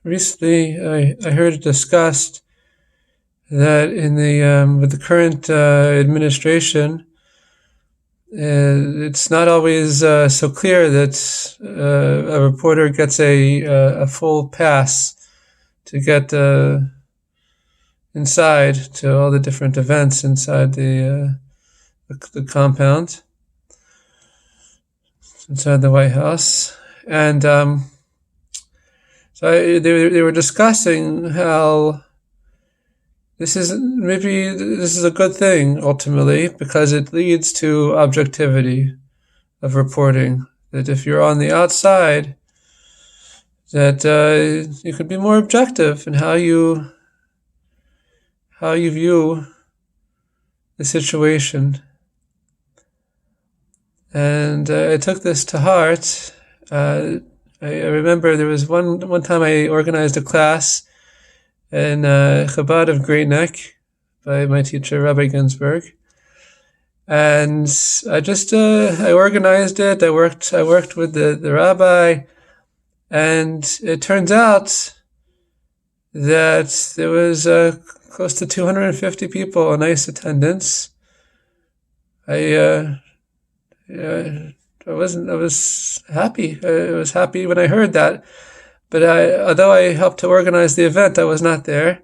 recently I heard it discussed that in the with the current administration, it's not always so clear that a reporter gets a full pass to get inside to all the different events inside the compound, inside the White House. And they were discussing how this is a good thing ultimately, because it leads to objectivity of reporting. That if you're on the outside, that you could be more objective in how you view the situation. And I took this to heart. I remember there was one time I organized a class in Chabad of Great Neck by my teacher Rabbi Ginsburg, and I organized it. I worked with the rabbi, and it turns out that there was close to 250 people, a nice attendance. I was happy. I was happy when I heard that. But although I helped to organize the event, I was not there.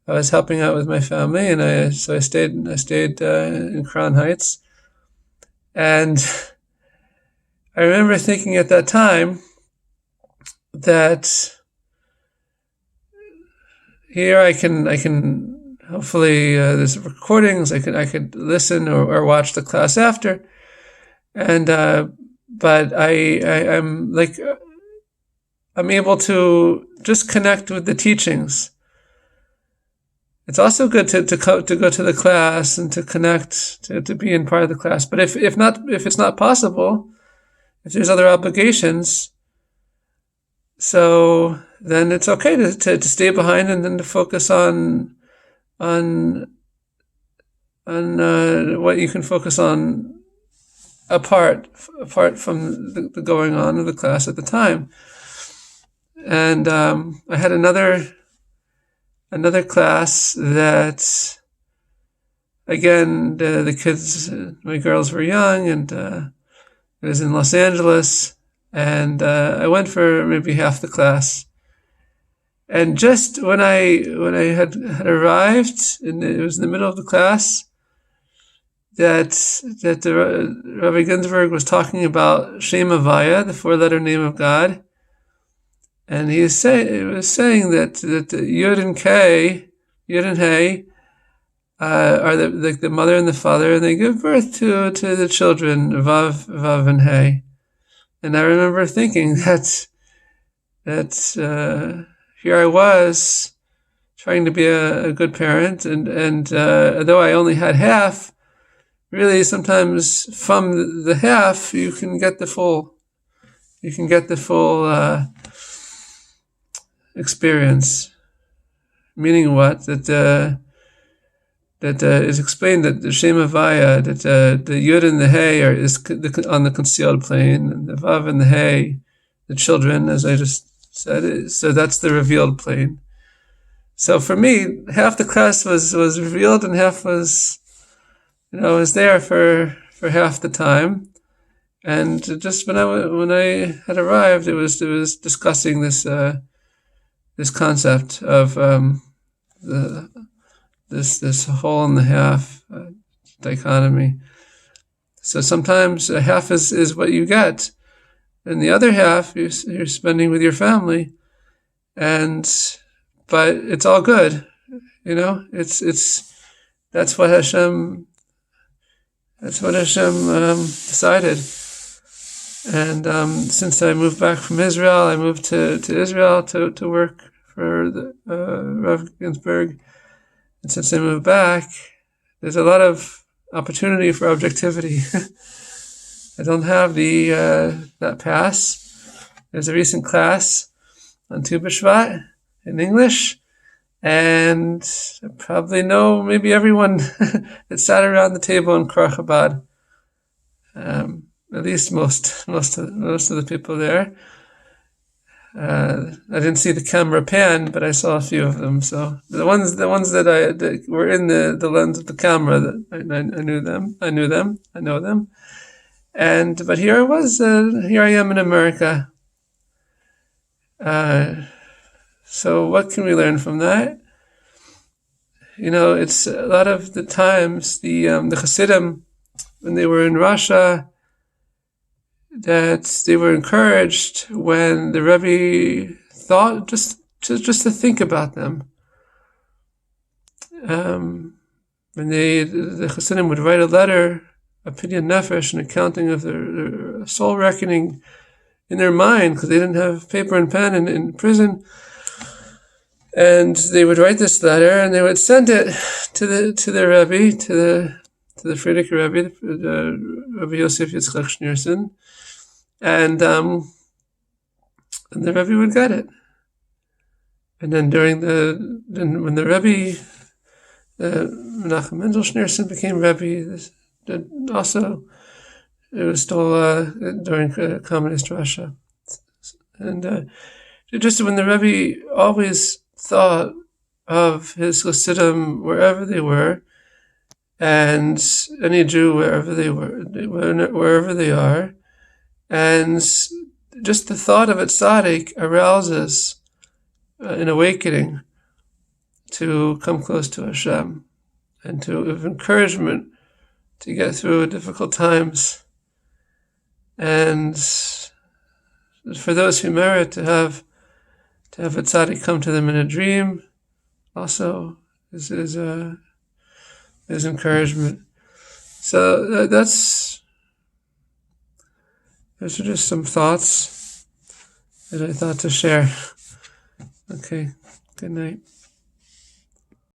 I was helping out with my family, and I stayed in Crown Heights. And I remember thinking at that time that here I can hopefully there's recordings. I could listen or watch the class after, and but I'm able to just connect with the teachings. It's also good to go to the class and to connect, to be in part of the class. But if it's not possible, if there's other obligations, so then it's okay to stay behind and then to focus on what you can focus on apart from the going on of the class at the time. And I had another class that, again, the kids, my girls were young, and it was in Los Angeles, and I went for maybe half the class. And just when I had arrived, and it was in the middle of the class, that the Rabbi Ginsburg was talking about Shem Havaya, the four-letter name of God. And he was saying that the Yud and Hey, are the mother and the father, and they give birth to the children, Vav and Hey. And I remember thinking that here I was trying to be a good parent, and although I only had half, really sometimes from the half you can get the full experience. Meaning what? That is explained that the Shem Havaya, that the Yud and the Hey is on the concealed plane, and the Vav and the Hey, the children, as I just said. So that's the revealed plane. So for me, half the class was revealed, and half was there for half the time. And just when I had arrived, it was discussing this concept of this whole and the half dichotomy. So sometimes a half is what you get, and the other half you're spending with your family, but it's all good, that's what Hashem decided. And since I moved back from Israel, I moved to Israel to work for the Rav Ginsburg. And since I moved back, there's a lot of opportunity for objectivity. I don't have that pass. There's a recent class on Tu B'Shvat in English, and I probably know maybe everyone that sat around the table in Kor Chabad. At least most of the people there. I didn't see the camera pan, but I saw a few of them. So the ones that were in the lens of the camera, that I knew them. I know them. But here I was. Here I am in America. So what can we learn from that? It's a lot of the times the Hasidim, when they were in Russia, that they were encouraged when the Rebbe thought just to think about them. When the Hasidim would write a letter, a pidyon nefesh, an accounting of their soul reckoning in their mind, because they didn't have paper and pen in prison, and they would write this letter and they would send it to the Rebbe, to the Frierdiker Rebbe, the Rebbe Yosef Yitzchak Schneerson, and the Rebbe would get it. And then when the Rebbe, Menachem Mendel Schneerson became Rebbe, also it was still during communist Russia, and just when the Rebbe always thought of his Hasidim wherever they were, and any Jew wherever they are, and just the thought of a tzaddik arouses an awakening to come close to Hashem and to have encouragement to get through difficult times, and for those who merit to have a tzaddik come to them in a dream, also is encouragement. So those are just some thoughts that I thought to share. Okay, good night.